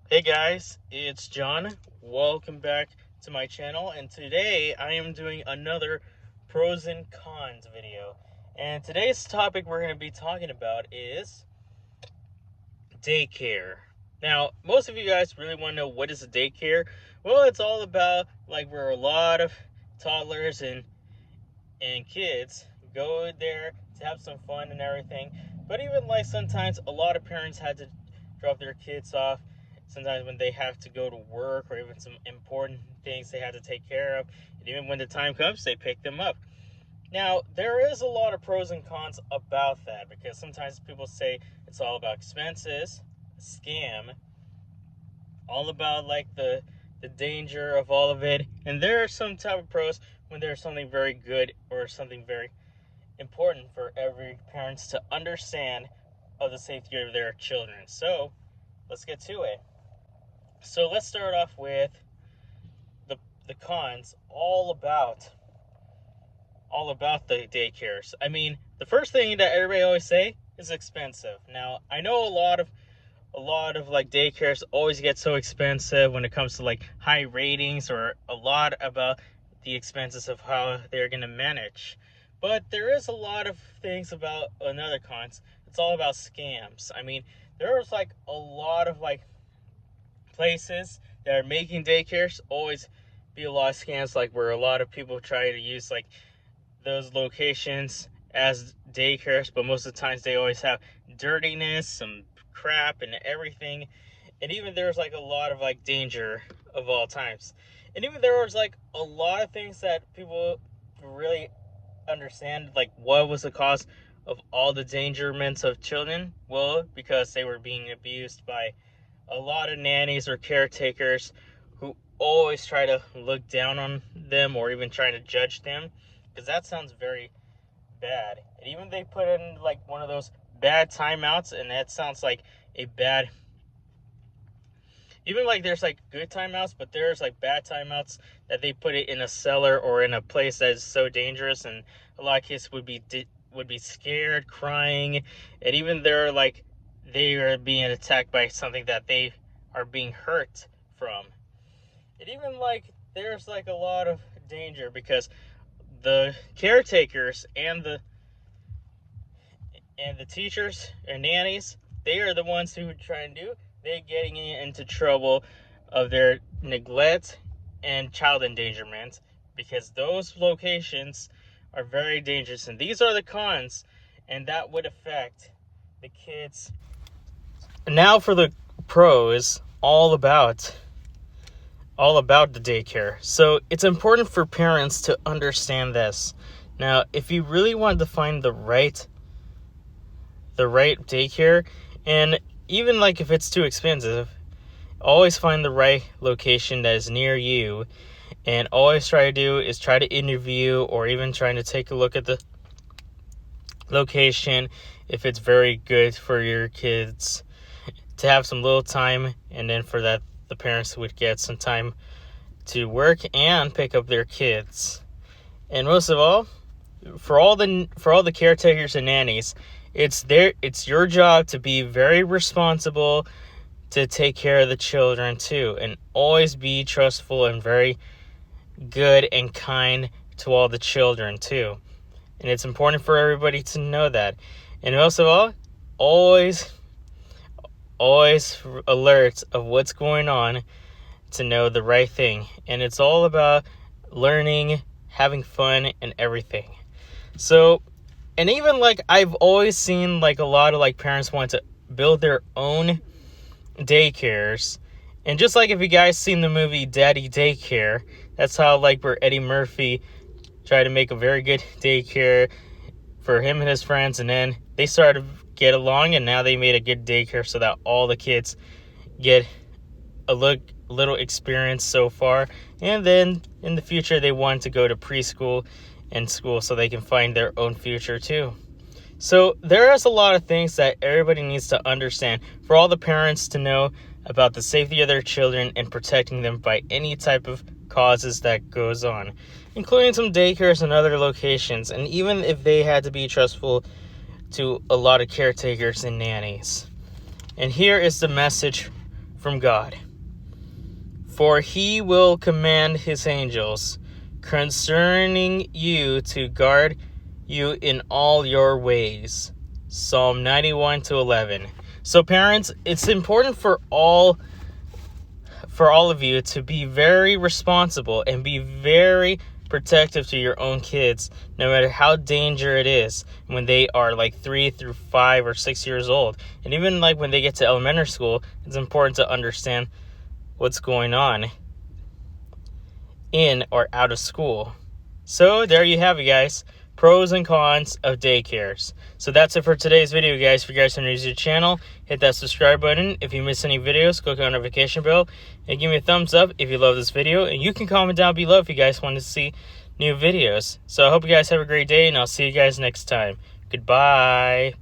Hey guys, it's John. Welcome back to my channel, and today I am doing another pros and cons video. And today's topic we're going to be talking about is daycare. Now, most of you guys really want to know what is a daycare. Well, it's all about like where a lot of toddlers and kids go there to have some fun and everything. But even like sometimes a lot of parents had to drop their kids off sometimes when they have to go to work or even some important things they had to take care of. And even when the time comes, they pick them up. Now, there is a lot of pros and cons about that because sometimes people say it's all about expenses, scam, all about like the danger of all of it. And there are some type of pros when there's something very good or something very important for every parents to understand of the safety of their children. So let's get to it. So let's start off with the cons, all about the daycares. I mean, the first thing that everybody always say is expensive. Now, I know a lot of like daycares always get so expensive when it comes to like high ratings or a lot about the expenses of how they're going to manage. But there is a lot of things about another cons. It's all about scams. I mean, there's like a lot of like places that are making daycares always be a lot of scams, like where a lot of people try to use like those locations as daycares, but most of the times they always have dirtiness, some crap and everything. And even there's like a lot of like danger of all times. And even there was like a lot of things that people really understand, like what was the cause of all the endangerments of children. Well, because they were being abused by a lot of nannies or caretakers who always try to look down on them or even trying to judge them, because that sounds very bad. And even they put in like one of those bad timeouts, and that sounds like a bad, even like there's like good timeouts, but there's like bad timeouts that they put it in a cellar or in a place that is so dangerous, and a lot of kids would be scared, crying, and even they're like they are being attacked by something that they are being hurt from. And even like there's like a lot of danger because the caretakers and the teachers and nannies, they are the ones who try and do, they're getting into trouble of their neglect and child endangerment, because those locations are very dangerous. And these are the cons, and that would affect the kids. Now for the pros, all about the daycare. So it's important for parents to understand this. Now, if you really want to find the right daycare, and even like if it's too expensive, always find the right location that is near you, and always try to do is try to interview or even trying to take a look at the location if it's very good for your kids to have some little time, and then for that the parents would get some time to work and pick up their kids. And most of all, for all the caretakers and nannies, it's your job to be very responsible, to take care of the children too, and always be trustful and very good and kind to all the children too. And it's important for everybody to know that. And most of all, always alert of what's going on to know the right thing. And it's all about learning, having fun, and everything. So, and even like I've always seen like a lot of like parents want to build their own daycares. And just like if you guys seen the movie Daddy Daycare, that's how like where Eddie Murphy tried to make a very good daycare for him and his friends, and then they started to get along, and now they made a good daycare so that all the kids get a little experience so far, and then in the future they want to go to preschool and school so they can find their own future too. So there is a lot of things that everybody needs to understand for all the parents to know about the safety of their children and protecting them by any type of causes that goes on, including some daycares and other locations, and even if they had to be trustful to a lot of caretakers and nannies. And here is the message from God. For he will command his angels concerning you to guard you in all your ways. Psalm 91-11. So parents, it's important for all of you to be very responsible and be very protective to your own kids, no matter how dangerous it is when they are like 3 through 5 or 6 years old. And even like when they get to elementary school, it's important to understand what's going on in or out of school. So there you have it, guys. Pros and cons of daycares. So that's it for today's video, guys. If you guys are new to the channel, hit that subscribe button. If you miss any videos, click on the notification bell and give me a thumbs up if you love this video. And you can comment down below if you guys want to see new videos. So I hope you guys have a great day, and I'll see you guys next time. Goodbye.